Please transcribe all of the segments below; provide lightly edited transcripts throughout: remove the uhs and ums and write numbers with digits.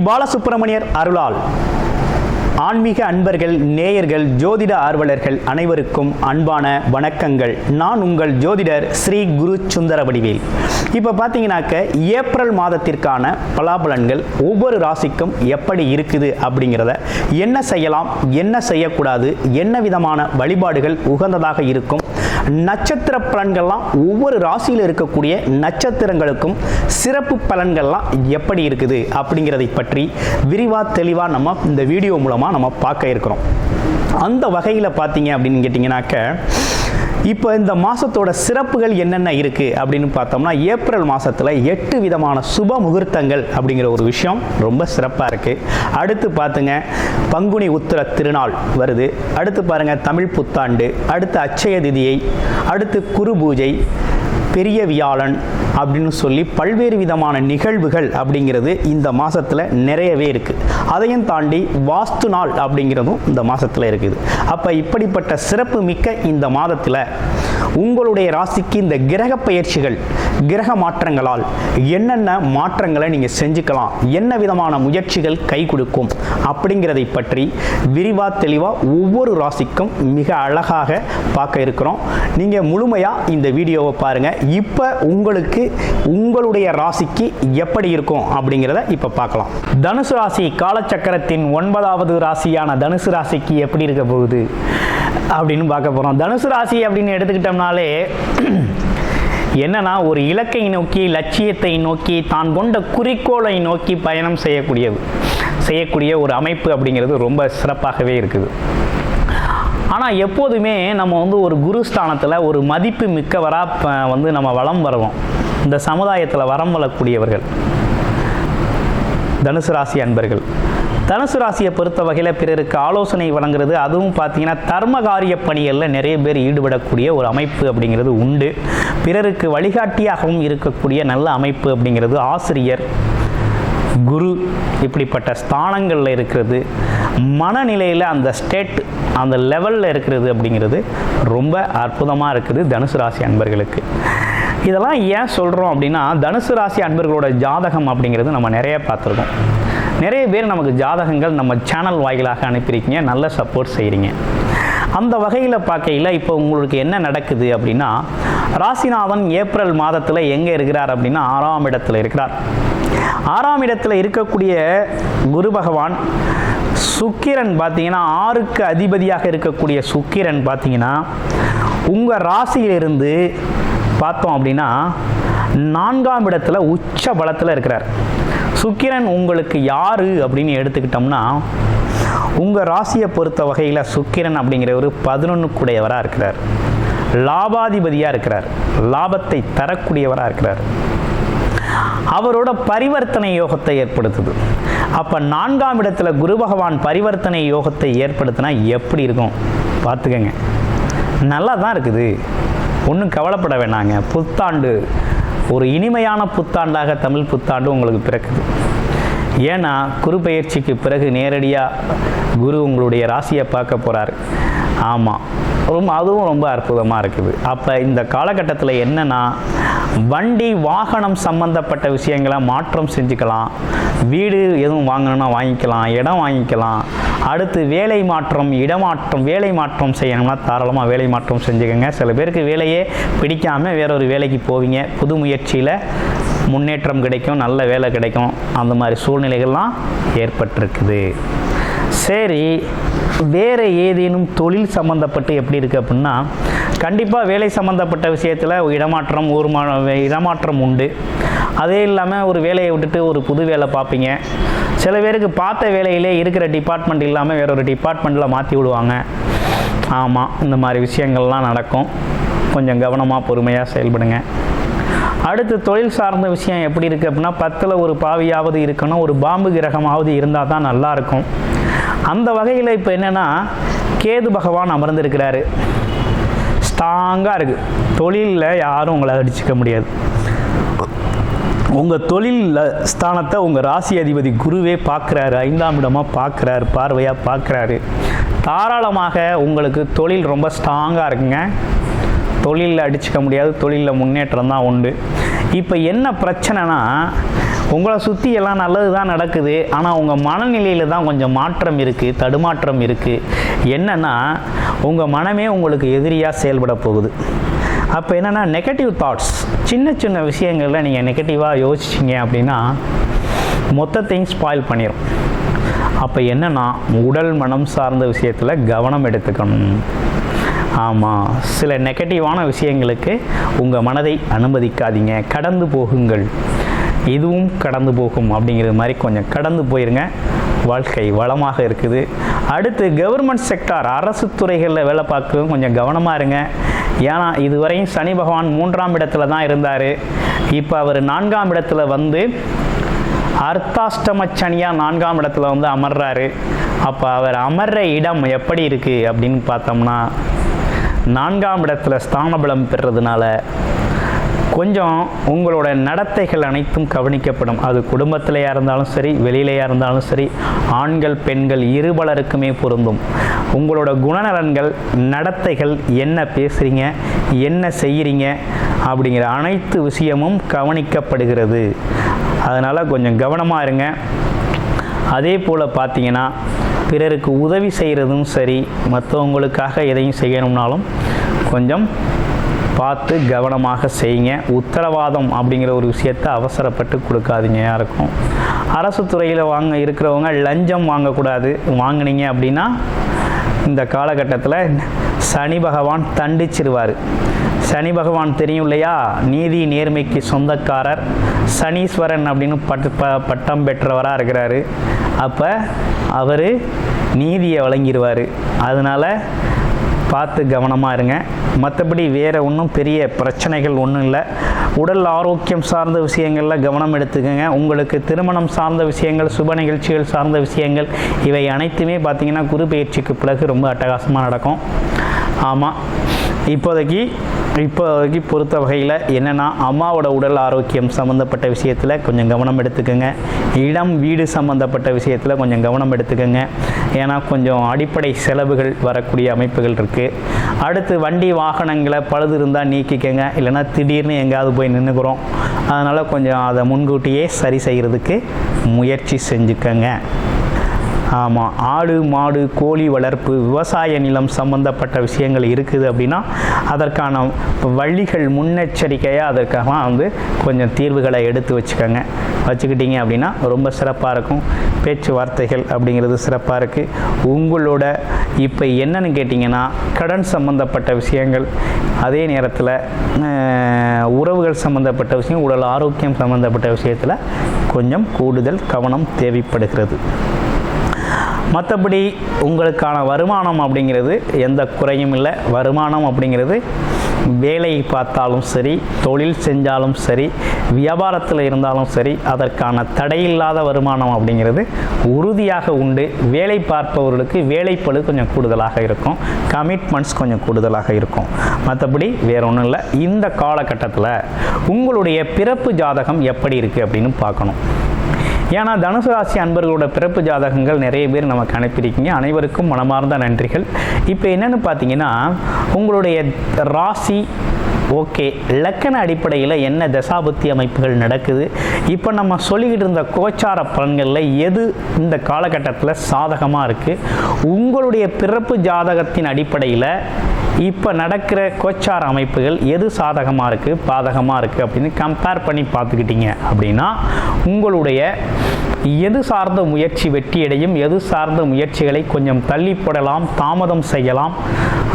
பாலசுப்ரமணியர் அருளால் ஆன்மீக அன்பர்கள், நேயர்கள், ஜோதிட ஆர்வலர்கள் அனைவருக்கும் அன்பான வணக்கங்கள். நான் உங்கள் ஜோதிடர் ஸ்ரீ குரு சுந்தரவடிவேல். இப்போ பார்த்தீங்கன்னாக்க ஏப்ரல் மாதத்திற்கான பலாபலன்கள் ஒவ்வொரு ராசிக்கும் எப்படி இருக்குது அப்படிங்கிறத, என்ன செய்யலாம், என்ன செய்யக்கூடாது, என்ன விதமான வழிபாடுகள் உகந்ததாக இருக்கும், நட்சத்திர பலன்கள்லாம் ஒவ்வொரு ராசியில் இருக்கக்கூடிய நட்சத்திரங்களுக்கும் சிறப்பு பலன்கள்லாம் எப்படி இருக்குது அப்படிங்கிறதை பற்றி விரிவாக தெளிவாக நம்ம இந்த வீடியோ மூலமாக நம்ம பார்க்க இருக்கிறோம். அந்த வகையில் பார்த்தீங்க அப்படின்னு கேட்டிங்கனாக்க, இப்போ இந்த மாதத்தோட சிறப்புகள் என்னென்ன இருக்குது அப்படின்னு பார்த்தோம்னா, ஏப்ரல் மாதத்தில் 8 விதமான சுப முகூர்த்தங்கள் அப்படிங்கிற ஒரு விஷயம் ரொம்ப சிறப்பாக இருக்குது. அடுத்து பார்த்துங்க, பங்குனி உத்திர திருநாள் வருது. அடுத்து பாருங்கள், தமிழ் புத்தாண்டு, அடுத்து அட்சய திதியை, அடுத்து குரு பூஜை, பெரிய வியாழன் அப்படின்னு சொல்லி பல்வேறு விதமான நிகழ்வுகள் அப்படிங்கிறது இந்த மாதத்தில் நிறையவே இருக்குது. அதையும் தாண்டி வாஸ்து நாள் அப்படிங்கிறதும் இந்த மாதத்தில் இருக்குது. அப்போ இப்படிப்பட்ட சிறப்பு மிக்க இந்த மாதத்தில் உங்களுடைய ராசிக்கு இந்த கிரக பயிற்சிகள், கிரக மாற்றங்களால் என்னென்ன மாற்றங்களை நீங்கள் செஞ்சுக்கலாம், என்ன விதமான முயற்சிகள் கை கொடுக்கும் அப்படிங்கிறதை பற்றி விரிவாக தெளிவாக ஒவ்வொரு ராசிக்கும் மிக அழகாக பார்க்க இருக்கிறோம். நீங்கள் முழுமையாக இந்த வீடியோவை பாருங்கள். இப்போ உங்களுக்கு உங்களுடைய ராசிக்கு எப்படி இருக்கும் அப்படிங்கிறத இப்போ பார்க்கலாம். தனுசு ராசி காலச்சக்கரத்தின் 9வது ராசியான தனுசு ராசிக்கு எப்படி இருக்க போகுது அப்படின்னு பார்க்க போகிறோம். தனுசு ராசி அப்படின்னு எடுத்துக்கிட்டோம்னாலே என்னன்னா, ஒரு இலக்கை நோக்கி, லட்சியத்தை நோக்கி, தான் கொண்ட குறிக்கோளை நோக்கி பயணம் செய்யக்கூடிய ஒரு அமைப்பு அப்படிங்கிறது ரொம்ப சிறப்பாகவே இருக்குது. ஆனால் எப்போதுமே நம்ம ஒரு குருஸ்தானத்தில் ஒரு மதிப்பு மிக்கவராக நம்ம வலம் வருவோம். இந்த சமுதாயத்தில் வரம் வரக்கூடியவர்கள் தனுசு ராசி அன்பர்கள். தனுசு ராசியை பொறுத்த வகையில் பிறருக்கு ஆலோசனை வழங்குறது, அதுவும் பார்த்தீங்கன்னா தர்மகாரிய பணிகளில் நிறைய பேர் ஈடுபடக்கூடிய ஒரு அமைப்பு அப்படிங்கிறது உண்டு. பிறருக்கு வழிகாட்டியாகவும் இருக்கக்கூடிய நல்ல அமைப்பு அப்படிங்கிறது ஆசிரியர், குரு, இப்படிப்பட்ட ஸ்தானங்களில் இருக்கிறது, மனநிலையில் அந்த ஸ்டேட், அந்த லெவலில் இருக்கிறது அப்படிங்கிறது ரொம்ப அற்புதமாக இருக்குது தனுசு ராசி அன்பர்களுக்கு. இதெல்லாம் ஏன் சொல்கிறோம் அப்படின்னா, தனுசு ராசி அன்பர்களோட ஜாதகம் அப்படிங்கிறது நம்ம நிறைய பார்த்துருக்கோம். நிறைய பேர் நமக்கு ஜாதகங்கள் நம்ம சேனல் வாயிலாக அனுப்பியிருக்கீங்க, நல்ல சப்போர்ட் செய்கிறீங்க. அந்த வகையில் பார்க்கையில் இப்போ உங்களுக்கு என்ன நடக்குது அப்படின்னா, ராசிநாதன் ஏப்ரல் மாதத்தில் எங்கே இருக்கிறார் அப்படின்னா 6ஆம் இடத்துல இருக்கிறார். 6ஆம் இடத்துல இருக்கக்கூடிய குரு பகவான், சுக்கிரன் பார்த்தீங்கன்னா 6க்கு அதிபதியாக இருக்கக்கூடிய சுக்கிரன் பார்த்தீங்கன்னா உங்கள் ராசியிலிருந்து பார்த்தோம் அப்படின்னா 4ஆம் இடத்துல உச்ச பலத்தில் இருக்கிறார். சுக்கிரன் உங்களுக்கு யார் அப்படின்னு எடுத்துக்கிட்டோம்னா, உங்கள் ராசியை பொறுத்த வகையில் சுக்கிரன் அப்படிங்கிறவர் 11க்குடையவராக இருக்கிறார், லாபாதிபதியாக இருக்கிறார், லாபத்தை தரக்கூடியவராக இருக்கிறார். அவரோட பரிவர்த்தனை யோகத்தை ஏற்படுத்துது. அப்போ 4ஆம் இடத்துல குரு பகவான் பரிவர்த்தனை யோகத்தை ஏற்படுத்தினா எப்படி இருக்கும் பார்த்துக்கங்க. நல்லா தான் இருக்குது, ஒன்றும் கவலைப்பட வேணாங்க. புத்தாண்டு ஒரு இனிமையான புத்தாண்டாக தமிழ் புத்தாண்டு உங்களுக்கு பிறக்குது. ஏன்னா குரு பயிற்சிக்கு பிறகு நேரடியாக குரு உங்களுடைய ராசியை பார்க்க போகிறார். ஆமாம், அதுவும் ரொம்ப அற்புதமாக இருக்குது. அப்போ இந்த காலகட்டத்தில் என்னென்னா, வண்டி வாகனம் சம்பந்தப்பட்ட விஷயங்களை மாற்றம் செஞ்சுக்கலாம். வீடு எதுவும் வாங்கணும்னா வாங்கிக்கலாம், இடம் வாங்கிக்கலாம். அடுத்து வேலை மாற்றம், இடமாற்றம், வேலை மாற்றம் செய்யணும்னா தாராளமாக வேலை மாற்றம் செஞ்சுக்கோங்க. சில பேருக்கு வேலையே பிடிக்காமல் வேறொரு வேலைக்கு போவீங்க, புது முயற்சியில் முன்னேற்றம் கிடைக்கும், நல்ல வேலை கிடைக்கும். அந்த மாதிரி சூழ்நிலைகள்லாம் ஏற்பட்டிருக்குது. சரி, வேறு ஏதேனும் தொழில் சம்மந்தப்பட்டு எப்படி இருக்குது அப்படின்னா, கண்டிப்பாக வேலை சம்மந்தப்பட்ட விஷயத்தில் இடமாற்றம் உண்டு. அதே இல்லாமல் ஒரு வேலையை விட்டுட்டு ஒரு புது வேலை பார்ப்பீங்க. சில பேருக்கு பார்த்த வேலையிலே இருக்கிற டிபார்ட்மெண்ட் இல்லாமல் வேறொரு டிபார்ட்மெண்ட்டில் மாற்றி விடுவாங்க. ஆமாம், இந்த மாதிரி விஷயங்கள்லாம் நடக்கும். கொஞ்சம் கவனமாக பொறுமையாக செயல்படுங்க. அடுத்து தொழில் சார்ந்த விஷயம் எப்படி இருக்குது அப்படின்னா, 10ல் ஒரு பாவியாவது இருக்கணும், ஒரு பாம்பு கிரகமாவது இருந்தால் தான் நல்லாயிருக்கும். அந்த வகையில் இப்போ என்னென்னா, கேது பகவான் அமர்ந்திருக்கிறாரு, ஸ்ட்ராங்காக இருக்குது. தொழிலில் யாரும் உங்களை அடிச்சுக்க முடியாது. உங்கள் தொழில் ஸ்தானத்தை உங்கள் ராசி அதிபதி குருவே பார்க்குறாரு, 5ஆம் இடமாக பார்க்குறாரு, பார்வையாக பார்க்குறாரு. தாராளமாக உங்களுக்கு தொழில் ரொம்ப ஸ்ட்ராங்காக இருக்குங்க. தொழிலில் அடிச்சுக்க முடியாது, தொழிலில் முன்னேற்றம் தான் உண்டு. இப்போ என்ன பிரச்சனைனா, உங்களை சுற்றி எல்லாம் நல்லது தான் நடக்குது, ஆனால் உங்கள் மனநிலையில் தான் கொஞ்சம் மாற்றம் இருக்குது, தடுமாற்றம் இருக்குது. என்னென்னா உங்கள் மனமே உங்களுக்கு எதிரியாக செயல்பட போகுது. அப்போ என்னென்னா நெகட்டிவ் தாட்ஸ், சின்ன சின்ன விஷயங்களில் நீங்கள் நெகட்டிவாக யோசிச்சிங்க அப்படின்னா மொத்தத்தையும் ஸ்பாயில் பண்ணிடும். அப்போ என்னென்னா உடல் மனம் சார்ந்த விஷயத்தில் கவனம் எடுத்துக்கணும். ஆமாம், சில நெகட்டிவான விஷயங்களுக்கு உங்கள் மனதை அனுமதிக்காதீங்க, கடந்து போகுங்கள். இதுவும் கடந்து போகும் அப்படிங்கிற மாதிரி கொஞ்சம் கடந்து போயிருங்க, வாழ்க்கை வளமாக இருக்குது. அடுத்து கவர்மெண்ட் செக்டார், அரசு துறைகளில் வேலை பார்க்கவும் கொஞ்சம் கவனமாக இருங்க. ஏன்னா இதுவரையும் சனி பகவான் 3ஆம் இடத்துல தான் இருந்தார். இப்போ அவர் 4ஆம் இடத்துல வந்து அர்த்தாஷ்டம சனியாக 4ஆம் இடத்துல வந்து அமர்றாரு. அப்போ அவர் அமர்ற இடம் எப்படி இருக்குது அப்படின்னு பார்த்தோம்னா 4ஆம் இடத்துல ஸ்தானபலம் பெறுறதுனால கொஞ்சம் உங்களோட நடத்தைகள் அனைத்தும் கவனிக்கப்படும். அது குடும்பத்திலையா இருந்தாலும் சரி, வெளியிலையா இருந்தாலும் சரி, ஆண்கள் பெண்கள் இருபலருக்குமே பொருந்தும். உங்களோட குணநலன்கள், நடத்தைகள், என்ன பேசுகிறீங்க, என்ன செய்கிறீங்க அப்படிங்கிற அனைத்து விஷயமும் கவனிக்கப்படுகிறது. அதனால் கொஞ்சம் கவனமாக இருங்க. அதே போல் பார்த்தீங்கன்னா பிறருக்கு உதவி செய்கிறதும் சரி, மற்றவங்களுக்காக எதையும் செய்யணும்னாலும் கொஞ்சம் பார்த்து கவனமாக செய்யுங்க. உத்தரவாதம் அப்படிங்கிற ஒரு விஷயத்தை அவசரப்பட்டு கொடுக்காதீங்க யாருக்கும். அரசு துறையில் இருக்கிறவங்க லஞ்சம் வாங்கக்கூடாது. வாங்கினீங்க அப்படின்னா இந்த காலகட்டத்தில் சனி பகவான் தண்டிச்சிருவார். சனி பகவான் தெரியும் இல்லையா, நீதி நேர்மைக்கு சொந்தக்காரர், சனீஸ்வரன் அப்படின்னு பட்டம் பெற்றவராக இருக்கிறாரு. அப்போ அவர் நீதியை வழங்கிடுவார். அதனால் பார்த்து கவனமாக இருங்க. மற்றபடி வேறு ஒன்றும் பெரிய பிரச்சனைகள் ஒன்றும் இல்லை. உடல் ஆரோக்கியம் சார்ந்த விஷயங்களில் கவனம் எடுத்துக்கோங்க. உங்களுக்கு திருமணம் சார்ந்த விஷயங்கள், சுப நிகழ்ச்சிகள் சார்ந்த விஷயங்கள், இவை அனைத்துமே பார்த்திங்கன்னா குரு பயிற்சிக்கு பிறகு ரொம்ப அட்டகாசமாக நடக்கும். ஆமாம், இப்போதைக்கு பொறுத்த வகையில் என்னென்னா அம்மாவோட உடல் ஆரோக்கியம் சம்மந்தப்பட்ட விஷயத்தில் கொஞ்சம் கவனம் எடுத்துக்கோங்க. இடம் வீடு சம்மந்தப்பட்ட விஷயத்தில் கொஞ்சம் கவனம் எடுத்துக்கோங்க. ஏன்னா கொஞ்சம் அடிப்படை செலவுகள் வரக்கூடிய அமைப்புகள் இருக்குது. அடுத்து வண்டி வாகனங்களை பழுது இருந்தால் நீக்கிக்கங்க, இல்லைன்னா திடீர்னு எங்கேயாவது போய் நின்றுக்கிறோம். அதனால் கொஞ்சம் அதை முன்கூட்டியே சரி செய்கிறதுக்கு முயற்சி செஞ்சுக்கங்க. ஆமாம், ஆடு மாடு கோழி வளர்ப்பு, விவசாய நிலம் சம்மந்தப்பட்ட விஷயங்கள் இருக்குது அப்படின்னா அதற்கான வழிகள் முன்னெச்சரிக்கையாக அதற்காக வந்து கொஞ்சம் தீர்வுகளை எடுத்து வச்சுக்கிட்டீங்க அப்படின்னா ரொம்ப சிறப்பாக இருக்கும். பேச்சுவார்த்தைகள் அப்படிங்கிறது சிறப்பாக இருக்குது. உங்களோட இப்போ என்னன்னு கேட்டிங்கன்னா கடன் சம்மந்தப்பட்ட விஷயங்கள், அதே நேரத்தில் உறவுகள் சம்மந்தப்பட்ட விஷயம், உடல் ஆரோக்கியம் சம்மந்தப்பட்ட விஷயத்தில் கொஞ்சம் கூடுதல் கவனம் தேவைப்படுகிறது. மற்றபடி உங்களுக்கான வருமானம் அப்படிங்கிறது எந்த குறையும் இல்லை. வருமானம் அப்படிங்கிறது வேலை பார்த்தாலும் சரி, தொழில் செஞ்சாலும் சரி, வியாபாரத்தில் இருந்தாலும் சரி, அதற்கான தடையில்லாத வருமானம் அப்படிங்கிறது உறுதியாக உண்டு. வேலை பார்ப்பவர்களுக்கு வேலைப்பளு கொஞ்சம் கூடுதலாக இருக்கும், கமிட்மெண்ட்ஸ் கொஞ்சம் கூடுதலாக இருக்கும். மற்றபடி வேற ஒன்றும் இல்லை. இந்த காலகட்டத்தில் உங்களுடைய பிறப்பு ஜாதகம் எப்படி இருக்குது அப்படின்னு பார்க்கணும். ஏன்னா தனுசு ராசி அன்பர்களோட பிறப்பு ஜாதகங்கள் நிறைய பேர் நமக்கு அனுப்பியிருக்கீங்க. அனைவருக்கும் மனமார்ந்த நன்றிகள். இப்போ என்னென்னு பார்த்தீங்கன்னா உங்களுடைய ராசி ஓகே, லக்கண அடிப்படையில் என்ன தசாபுத்தி அமைப்புகள் நடக்குது, இப்போ நம்ம சொல்லிக்கிட்டு இருந்த கோச்சார பலன்களில் எது இந்த காலகட்டத்தில் சாதகமாக இருக்குது, உங்களுடைய பிறப்பு ஜாதகத்தின் அடிப்படையில் இப்போ நடக்கிற கோச்சார அமைப்புகள் எது சாதகமாக இருக்குது பாதகமாக இருக்குது அப்படின்னு கம்பேர் பண்ணி பார்த்துக்கிட்டீங்க அப்படின்னா உங்களுடைய எது சார்ந்த முயற்சி வெற்றியடையும், எது சார்ந்த முயற்சிகளை கொஞ்சம் தள்ளி போடலாம், தாமதம் செய்யலாம்,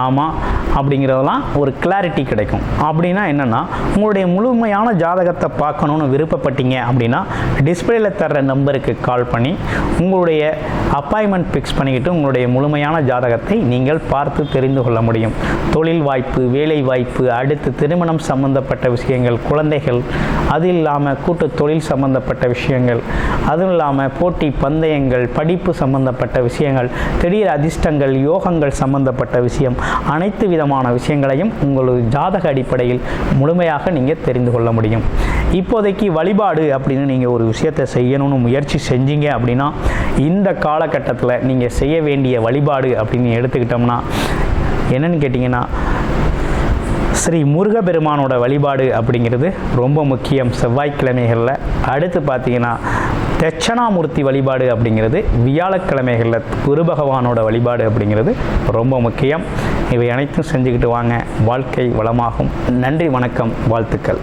ஆமாம் அப்படிங்கிறதெல்லாம் ஒரு கிளாரிட்டி கிடைக்கும். அப்படின்னா என்னென்னா உங்களுடைய முழுமையான ஜாதகத்தை பார்க்கணுன்னு விருப்பப்பட்டீங்க அப்படின்னா டிஸ்பிளேயில் தர்ற நம்பருக்கு கால் பண்ணி உங்களுடைய அப்பாயின்மெண்ட் ஃபிக்ஸ் பண்ணிக்கிட்டு உங்களுடைய முழுமையான ஜாதகத்தை நீங்கள் பார்த்து தெரிந்து கொள்ள முடியும். தொழில் வாய்ப்பு, வேலை வாய்ப்பு, அடுத்து திருமணம் சம்பந்தப்பட்ட விஷயங்கள், குழந்தைகள், அது இல்லாமல் கூட்டு தொழில் சம்பந்தப்பட்ட விஷயங்கள், அதுவும் இல்லாமல் போட்டி பந்தயங்கள், படிப்பு சம்பந்தப்பட்ட விஷயங்கள், திடீர் அதிர்ஷ்டங்கள், யோகங்கள் சம்பந்தப்பட்ட விஷயம், அனைத்து விதமான விஷயங்களையும் உங்களது ஜாதக அடிப்படையில் முழுமையாக நீங்கள் தெரிந்து கொள்ள முடியும். இப்போதைக்கு வழிபாடு அப்படின்னு நீங்கள் ஒரு விஷயத்தை செய்யணும்னு முயற்சி செஞ்சீங்க அப்படின்னா இந்த காலகட்டத்தில் நீங்கள் செய்ய வேண்டிய வழிபாடு அப்படின்னு எடுத்துக்கிட்டோம்னா என்னன்னு கேட்டிங்கன்னா ஸ்ரீ முருகப்பெருமானோட வழிபாடு அப்படிங்கிறது ரொம்ப முக்கியம் செவ்வாய்க்கிழமைகளில். அடுத்து பார்த்தீங்கன்னா தட்சணாமூர்த்தி வழிபாடு அப்படிங்கிறது வியாழக்கிழமைகளில் குரு பகவானோட வழிபாடு அப்படிங்கிறது ரொம்ப முக்கியம். இவை அனைத்தும் செஞ்சுக்கிட்டு வாங்க, வாழ்க்கை வளமாகும். நன்றி, வணக்கம், வாழ்த்துக்கள்.